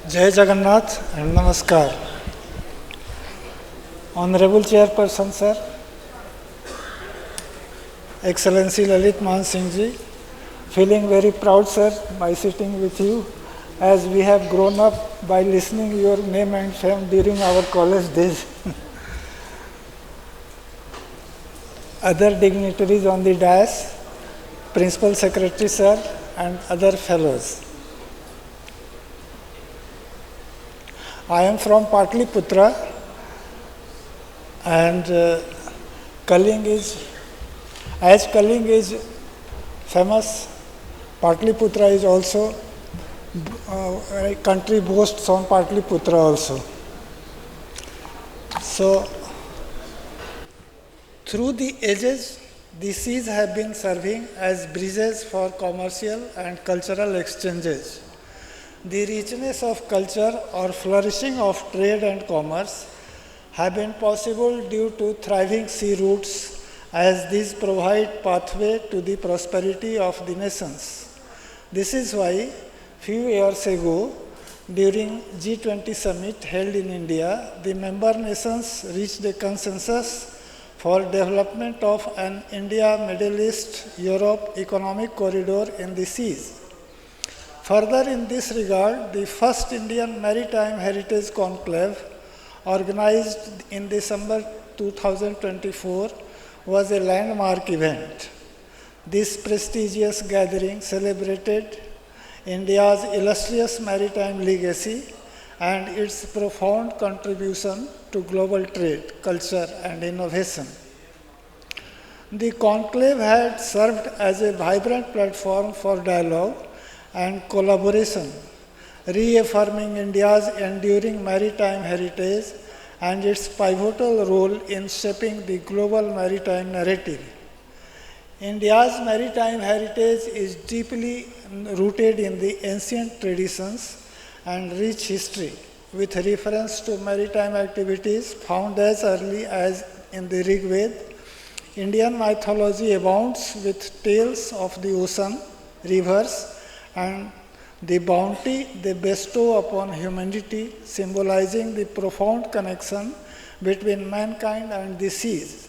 Jai Jagannath and Namaskar. Honorable Chairperson Sir, Excellency Lalit Mohan Singh Ji, feeling very proud sir by sitting with you as we have grown up by listening your name and fame during our college days. Other dignitaries on the dais, Principal Secretary Sir and other fellows. I am from Patliputra and Kalinga is famous, Patliputra is also, a country boasts on Patliputra also. So, through the ages, the seas have been serving as bridges for commercial and cultural exchanges. The richness of culture or flourishing of trade and commerce have been possible due to thriving sea routes, as these provide pathway to the prosperity of the nations. This is why few years ago, during G20 summit held in India, the member nations reached a consensus for development of an India-Middle East-Europe economic corridor in the seas. Further, in this regard, the first Indian Maritime Heritage Conclave, organized in December 2024, was a landmark event. This prestigious gathering celebrated India's illustrious maritime legacy and its profound contribution to global trade, culture, and innovation. The conclave had served as a vibrant platform for dialogue and collaboration, reaffirming India's enduring maritime heritage and its pivotal role in shaping the global maritime narrative. India's maritime heritage is deeply rooted in the ancient traditions and rich history, with reference to maritime activities found as early as in the Rig Veda. Indian mythology abounds with tales of the ocean, rivers, and the bounty they bestow upon humanity, symbolizing the profound connection between mankind and the seas.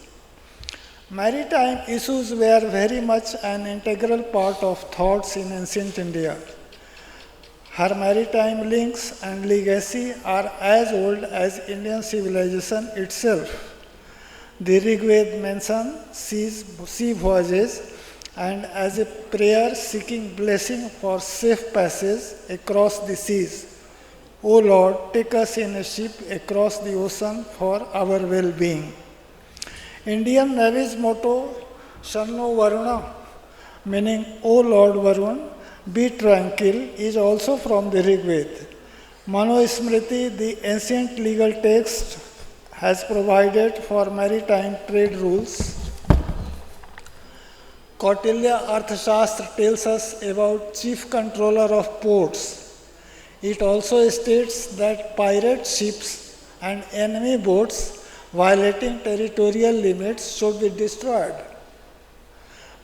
Maritime issues were very much an integral part of thoughts in ancient India. Her maritime links and legacy are as old as Indian civilization itself. The Rig Veda mentions sea voyages and as a prayer seeking blessing for safe passage across the seas. O Lord, take us in a ship across the ocean for our well-being. Indian Navy's motto, Shanno Varuna, meaning O Lord Varun, be tranquil, is also from the Rig Veda. Mano Smriti, the ancient legal text, has provided for maritime trade rules. Kautilya Arthashastra tells us about chief controller of ports. It also states that pirate ships and enemy boats violating territorial limits should be destroyed.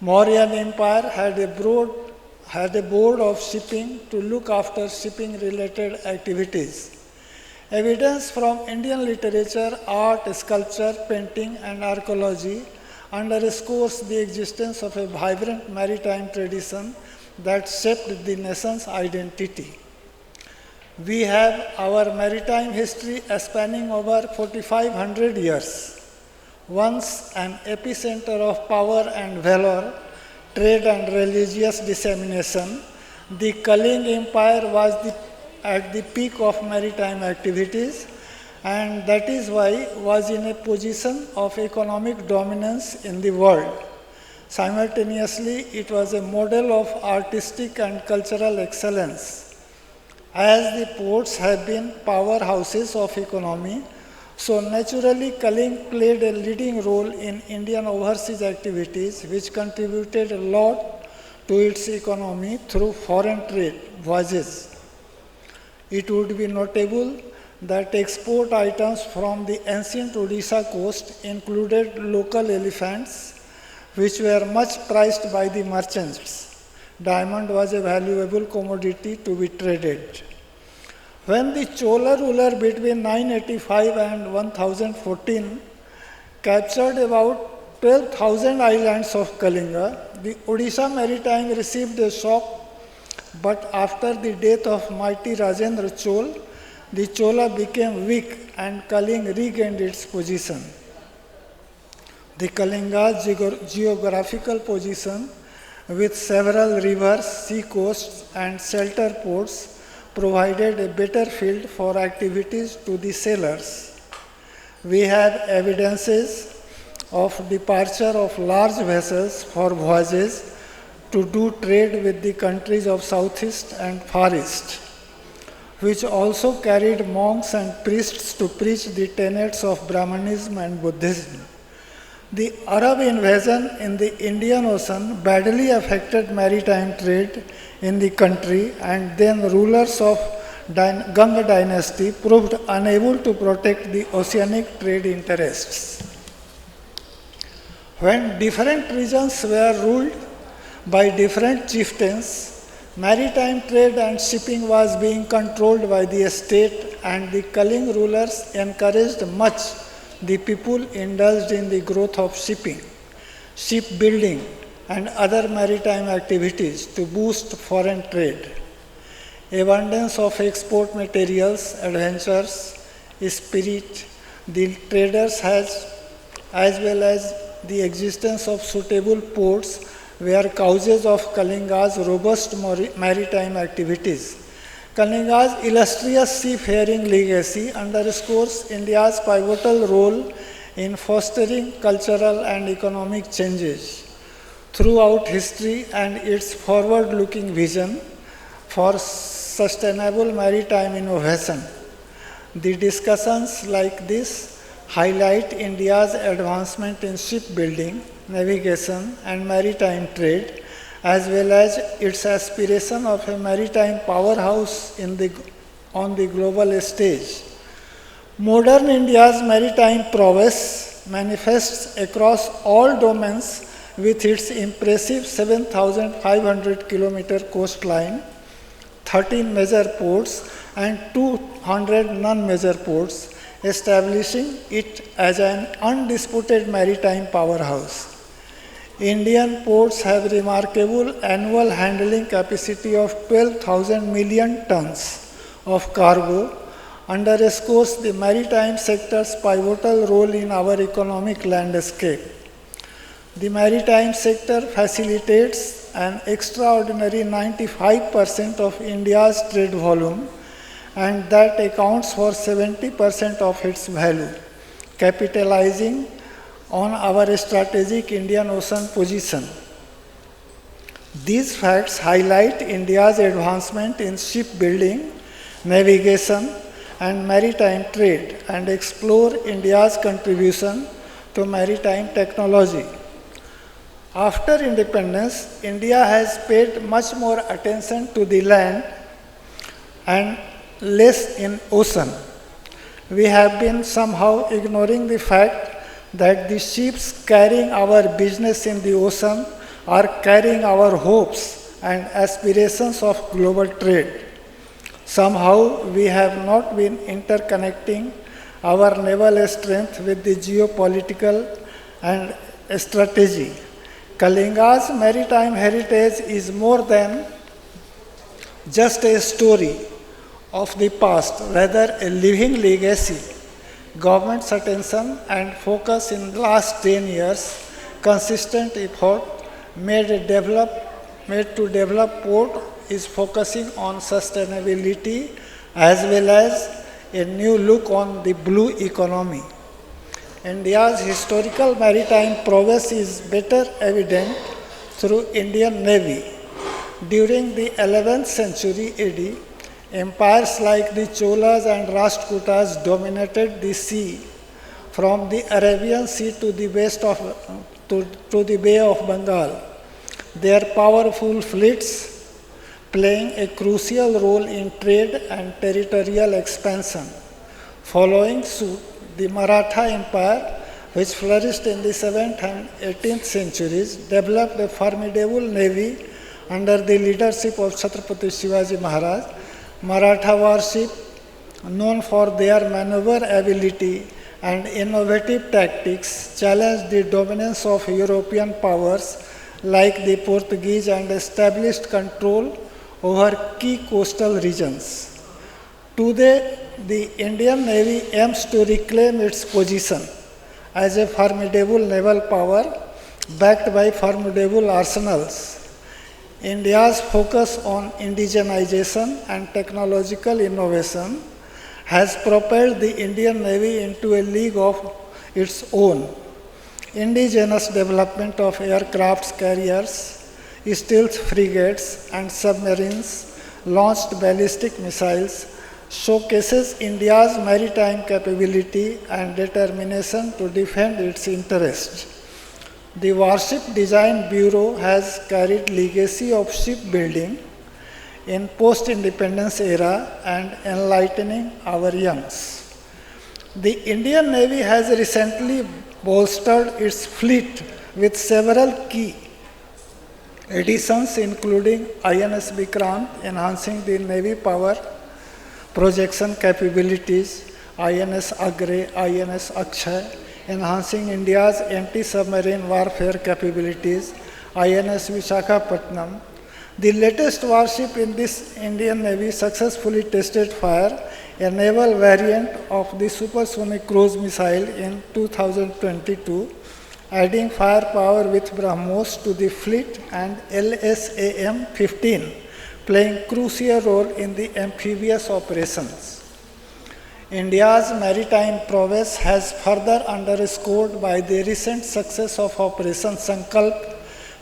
Mauryan Empire had a board of shipping to look after shipping related activities. Evidence from Indian literature, art, sculpture, painting and archaeology underscores the existence of a vibrant maritime tradition that shaped the nation's identity. We have our maritime history spanning over 4,500 years. Once an epicenter of power and valor, trade and religious dissemination, the Kalinga Empire was at the peak of maritime activities, and that is why was in a position of economic dominance in the world. Simultaneously, it was a model of artistic and cultural excellence. As the ports have been powerhouses of economy, so naturally Kalinga played a leading role in Indian overseas activities, which contributed a lot to its economy through foreign trade voyages. It would be notable that export items from the ancient Odisha coast included local elephants, which were much prized by the merchants. Diamond was a valuable commodity to be traded. When the Chola ruler between 985 and 1014 captured about 12,000 islands of Kalinga, the Odisha maritime received a shock, but after the death of mighty Rajendra Chol, the Chola became weak and Kalinga regained its position. The Kalinga's geographical position with several rivers, sea coasts and shelter ports provided a better field for activities to the sailors. We have evidences of departure of large vessels for voyages to do trade with the countries of Southeast and Far East, which also carried monks and priests to preach the tenets of Brahmanism and Buddhism. The Arab invasion in the Indian Ocean badly affected maritime trade in the country, and then rulers of Ganga dynasty proved unable to protect the oceanic trade interests. When different regions were ruled by different chieftains, maritime trade and shipping was being controlled by the state, and the Kalinga rulers encouraged much the people indulged in the growth of shipping, shipbuilding, and other maritime activities to boost foreign trade. Abundance of export materials, adventures, spirit, the traders has, as well as the existence of suitable ports were causes of Kalinga's robust maritime activities. Kalinga's illustrious seafaring legacy underscores India's pivotal role in fostering cultural and economic changes throughout history and its forward-looking vision for sustainable maritime innovation. The discussions like this highlight India's advancement in shipbuilding, navigation, and maritime trade, as well as its aspiration of a maritime powerhouse on the global stage. Modern India's maritime prowess manifests across all domains with its impressive 7,500 kilometer coastline, 13 major ports, and 200 non-major ports, establishing it as an undisputed maritime powerhouse. Indian ports have remarkable annual handling capacity of 12,000 million tons of cargo, underscores the maritime sector's pivotal role in our economic landscape. The maritime sector facilitates an extraordinary 95% of India's trade volume, and that accounts for 70% of its value, capitalizing on our strategic Indian Ocean position. These facts highlight India's advancement in shipbuilding, navigation, and maritime trade, and explore India's contribution to maritime technology. After independence, India has paid much more attention to the land and less in ocean. We have been somehow ignoring the fact that the ships carrying our business in the ocean are carrying our hopes and aspirations of global trade. Somehow we have not been interconnecting our naval strength with the geopolitical and strategy. Kalinga's maritime heritage is more than just a story of the past, rather a living legacy. Government's attention and focus in the last 10 years, consistent effort made to develop port is focusing on sustainability as well as a new look on the blue economy. India's historical maritime prowess is better evident through Indian Navy. During the 11th century AD, empires like the Cholas and Rashtrakutas dominated the sea, from the Arabian Sea to the the Bay of Bengal. Their powerful fleets playing a crucial role in trade and territorial expansion. Following suit, the Maratha Empire, which flourished in the 7th and 18th centuries, developed a formidable navy under the leadership of Chhatrapati Shivaji Maharaj. Maratha warship known for their maneuver ability and innovative tactics, challenged the dominance of European powers like the Portuguese and established control over key coastal regions. Today, the Indian Navy aims to reclaim its position as a formidable naval power backed by formidable arsenals. India's focus on indigenization and technological innovation has propelled the Indian Navy into a league of its own. Indigenous development of aircraft carriers, stealth frigates, and submarines launched ballistic missiles showcases India's maritime capability and determination to defend its interests. The Warship Design Bureau has carried legacy of shipbuilding in post-independence era and enlightening our youngs. The Indian Navy has recently bolstered its fleet with several key additions including INS Vikrant enhancing the Navy power projection capabilities, INS Agre, INS Akshay enhancing India's anti-submarine warfare capabilities, INS Visakhapatnam. The latest warship in this Indian Navy successfully tested fire, a naval variant of the supersonic cruise missile in 2022, adding firepower with BrahMos to the fleet and LSAM-15, playing crucial role in the amphibious operations. India's maritime prowess has further underscored by the recent success of Operation Sankalp,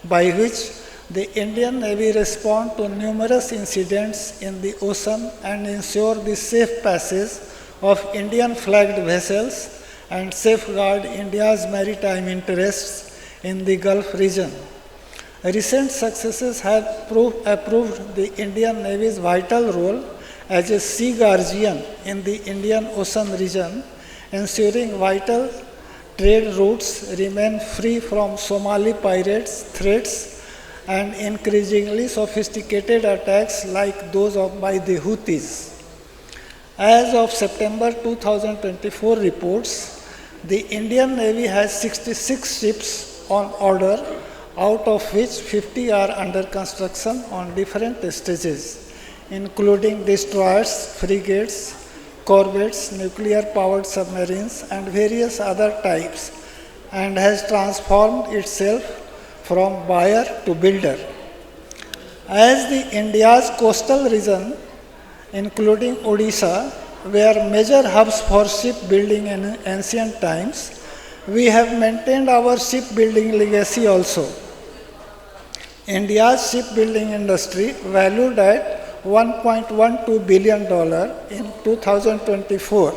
by which the Indian Navy responded to numerous incidents in the ocean and ensured the safe passage of Indian flagged vessels and safeguard India's maritime interests in the Gulf region. Recent successes have approved the Indian Navy's vital role as a sea guardian in the Indian Ocean region, ensuring vital trade routes remain free from Somali pirates, threats, and increasingly sophisticated attacks like those by the Houthis. As of September 2024 reports, the Indian Navy has 66 ships on order, out of which 50 are under construction on different stages, including destroyers, frigates, corvettes, nuclear-powered submarines, and various other types, and has transformed itself from buyer to builder. As the India's coastal region, including Odisha, were major hubs for shipbuilding in ancient times, we have maintained our shipbuilding legacy also. India's shipbuilding industry, valued at $1.12 billion in 2024,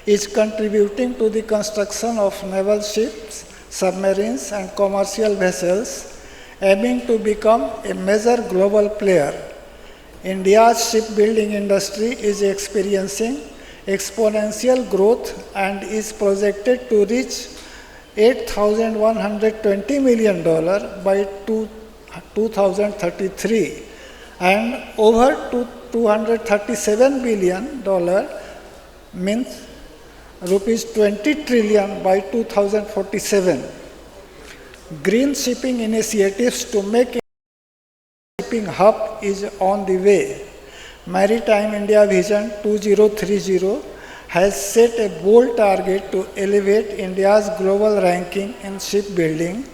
is contributing to the construction of naval ships, submarines, and commercial vessels, aiming to become a major global player. India's shipbuilding industry is experiencing exponential growth and is projected to reach $8,120 million by 2033 and over $237 billion means rupees 20 trillion by 2047. Green shipping initiatives to make shipping hub is on the way. Maritime India Vision 2030 has set a bold target to elevate India's global ranking in shipbuilding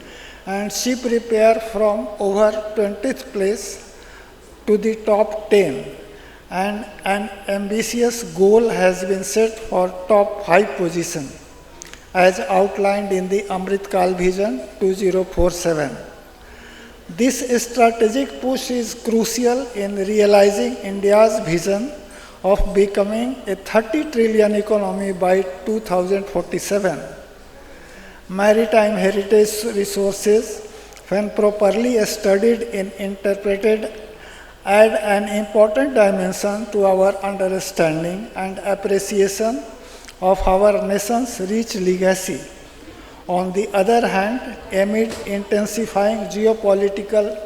and ship repair from over 20th place to the top 10, and an ambitious goal has been set for top 5 position, as outlined in the Amrit Kal Vision 2047. This strategic push is crucial in realizing India's vision of becoming a 30 trillion economy by 2047. Maritime heritage resources, when properly studied and interpreted, add an important dimension to our understanding and appreciation of our nation's rich legacy. On the other hand, amid intensifying geopolitical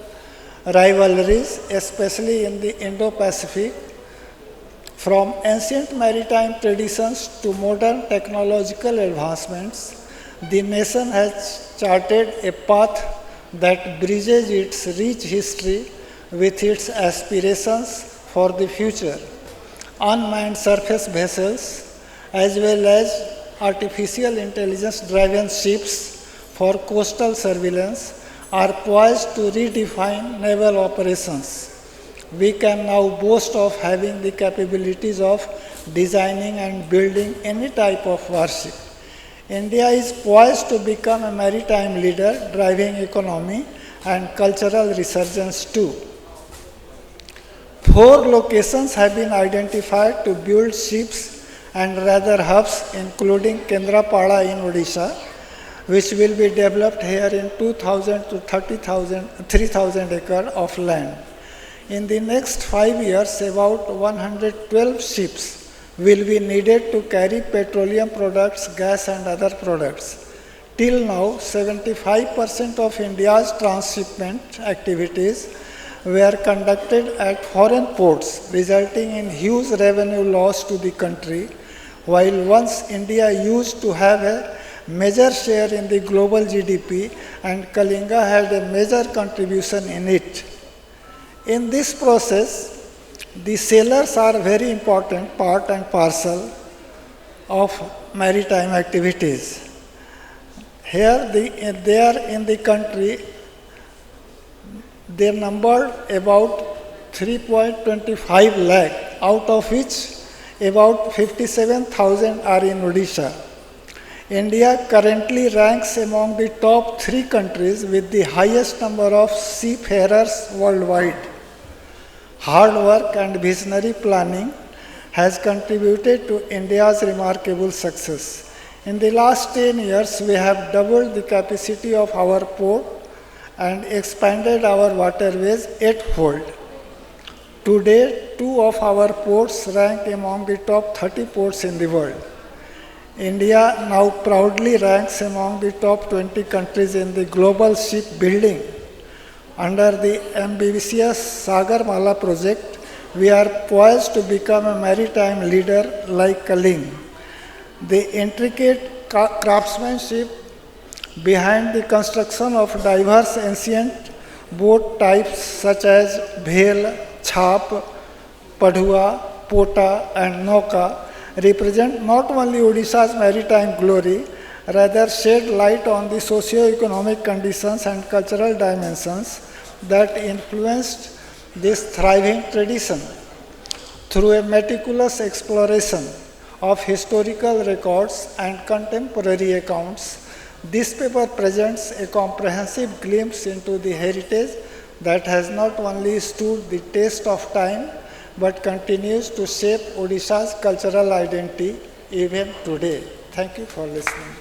rivalries, especially in the Indo-Pacific, From ancient maritime traditions to modern technological advancements, the nation has charted a path that bridges its rich history with its aspirations for the future. Unmanned surface vessels, as well as artificial intelligence driven ships for coastal surveillance, are poised to redefine naval operations. We can now boast of having the capabilities of designing and building any type of warship. India is poised to become a maritime leader, driving economy and cultural resurgence too. Four locations have been identified to build ships and radar hubs, including Kendrapada in Odisha, which will be developed here in 2,000 to 3,000 acres of land. In the next 5 years, about 112 ships will be needed to carry petroleum products, gas and other products. Till now, 75% of India's transshipment activities were conducted at foreign ports, resulting in huge revenue loss to the country, while once India used to have a major share in the global GDP and Kalinga had a major contribution in it. In this process, the sailors are a very important part and parcel of maritime activities. Here, they are in the country, they numbered about 3.25 lakh, out of which about 57,000 are in Odisha. India currently ranks among the top 3 countries with the highest number of seafarers worldwide. Hard work and visionary planning has contributed to India's remarkable success. In the last 10 years, we have doubled the capacity of our port and expanded our waterways 8-fold. Today, 2 of our ports rank among the top 30 ports in the world. India now proudly ranks among the top 20 countries in the global shipbuilding. Under the ambitious Sagarmala project, we are poised to become a maritime leader like Kalinga. The intricate craftsmanship behind the construction of diverse ancient boat types such as Bhel, Chhap, Padhua, Pota and Nauka represent not only Odisha's maritime glory, rather shed light on the socio-economic conditions and cultural dimensions that influenced this thriving tradition. Through a meticulous exploration of historical records and contemporary accounts, this paper presents a comprehensive glimpse into the heritage that has not only stood the test of time, but continues to shape Odisha's cultural identity even today. Thank you for listening.